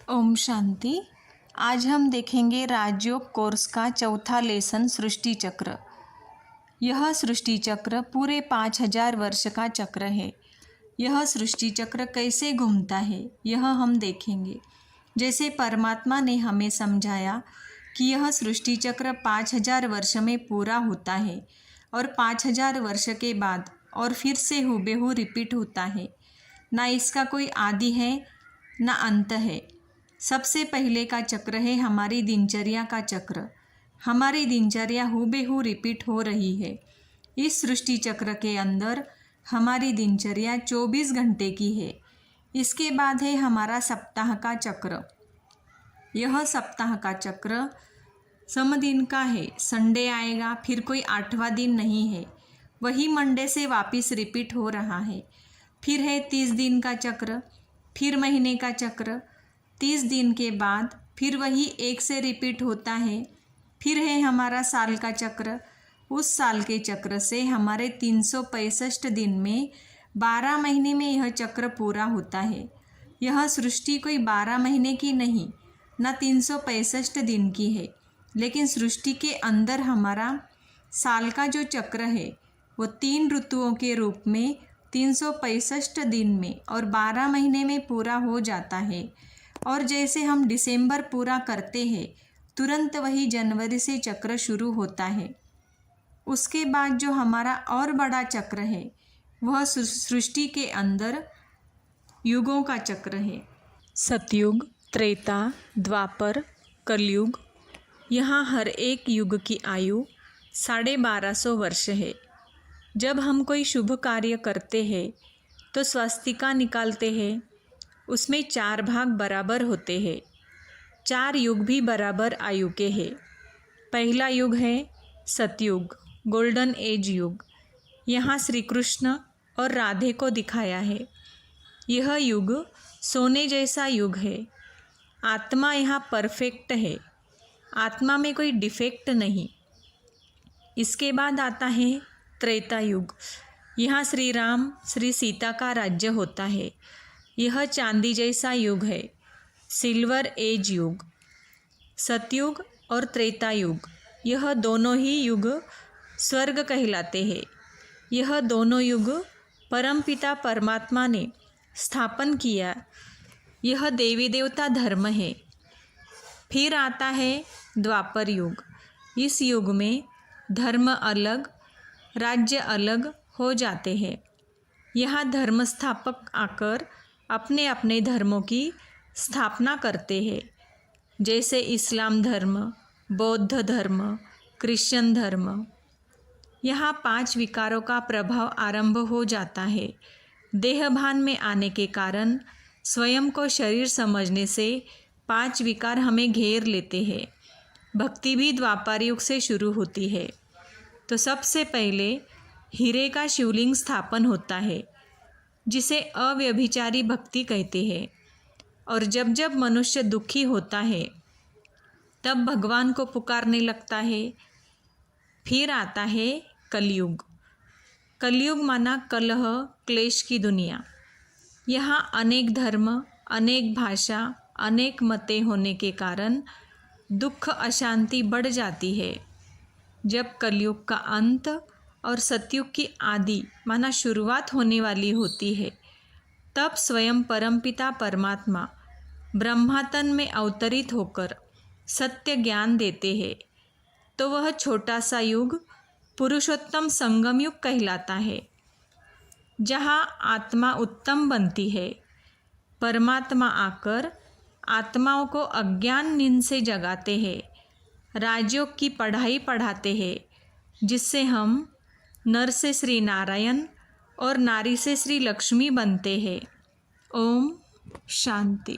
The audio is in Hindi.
ओम शांति। आज हम देखेंगे राजयोग कोर्स का चौथा लेसन सृष्टि चक्र। यह सृष्टि चक्र पूरे 5000 वर्ष का चक्र है। यह सृष्टि चक्र कैसे घूमता है यह हम देखेंगे। जैसे परमात्मा ने हमें समझाया कि यह सृष्टि चक्र 5000 वर्ष में पूरा होता है और 5000 वर्ष के बाद और फिर से हुबेहू रिपीट होता है। ना इसका कोई आदि है ना अंत है। सबसे पहले का चक्र है हमारी दिनचर्या का चक्र। हमारी दिनचर्या हुबेहू रिपीट हो रही है। इस सृष्टि चक्र के अंदर हमारी दिनचर्या 24 घंटे की है। इसके बाद है हमारा सप्ताह का चक्र। यह सप्ताह का चक्र समदिन का है। संडे आएगा फिर कोई 8वां दिन नहीं है, वही मंडे से वापस रिपीट हो रहा है। फिर है 30 दिन का चक्र, फिर महीने का चक्र। 30 दिन के बाद फिर वही 1 से रिपीट होता है। फिर है हमारा साल का चक्र। उस साल के चक्र से हमारे 365 दिन में 12 महीने में यह चक्र पूरा होता है। यह सृष्टि कोई 12 महीने की नहीं ना 365 दिन की है, लेकिन सृष्टि के अंदर हमारा साल का जो चक्र है वो 3 ऋतुओं के रूप में 365 दिन में और 12 महीने में पूरा हो जाता है। और जैसे हम दिसंबर पूरा करते हैं तुरंत वही जनवरी से चक्र शुरू होता है। उसके बाद जो हमारा और बड़ा चक्र है वह सृष्टि के अंदर युगों का चक्र है। सतयुग, त्रेता, द्वापर, कलयुग। यहाँ हर एक युग की आयु 1250 वर्ष है। जब हम कोई शुभ कार्य करते हैं तो स्वस्तिका निकालते हैं। उसमें 4 भाग बराबर होते हैं। 4 युग भी बराबर आयु के हैं। पहला युग है सतयुग, गोल्डन एज युग। यहाँ श्री कृष्ण और राधे को दिखाया है। यह युग सोने जैसा युग है। आत्मा यहाँ परफेक्ट है। आत्मा में कोई डिफेक्ट नहीं। इसके बाद आता है त्रेता युग। यहाँ श्री राम श्री सीता का राज्य होता है। यह चांदी जैसा युग है, सिल्वर एज युग। सतयुग और त्रेता युग, यह दोनों ही युग स्वर्ग कहलाते हैं। यह दोनों युग परमपिता परमात्मा ने स्थापन किया। यह देवी देवता धर्म है। फिर आता है द्वापर युग। इस युग में धर्म अलग, राज्य अलग हो जाते हैं। यहाँ धर्म स्थापक आकर अपने अपने धर्मों की स्थापना करते हैं। जैसे इस्लाम धर्म, बौद्ध धर्म, क्रिश्चियन धर्म। यहाँ 5 विकारों का प्रभाव आरंभ हो जाता है। देहभान में आने के कारण स्वयं को शरीर समझने से 5 विकार हमें घेर लेते हैं। भक्ति भी द्वापर युग से शुरू होती है। तो सबसे पहले हीरे का शिवलिंग स्थापन होता है, जिसे अव्यभिचारी भक्ति कहते हैं। और जब जब मनुष्य दुखी होता है तब भगवान को पुकारने लगता है। फिर आता है कलयुग। कलयुग माना कलह, क्लेश की दुनिया। यहाँ अनेक धर्म, अनेक भाषा, अनेक मतें होने के कारण दुख, अशांति बढ़ जाती है। जब कलयुग का अंत और सतयुग की आदि माना शुरुआत होने वाली होती है, तब स्वयं परमपिता परमात्मा ब्रह्मातन में अवतरित होकर सत्य ज्ञान देते हैं। तो वह छोटा सा युग पुरुषोत्तम संगम युग कहलाता है, जहाँ आत्मा उत्तम बनती है। परमात्मा आकर आत्माओं को अज्ञान नींद से जगाते हैं। राजयोग की पढ़ाई पढ़ाते हैं, जिससे हम नर से श्री नारायण और नारी से श्री लक्ष्मी बनते हैं। ओम शांति।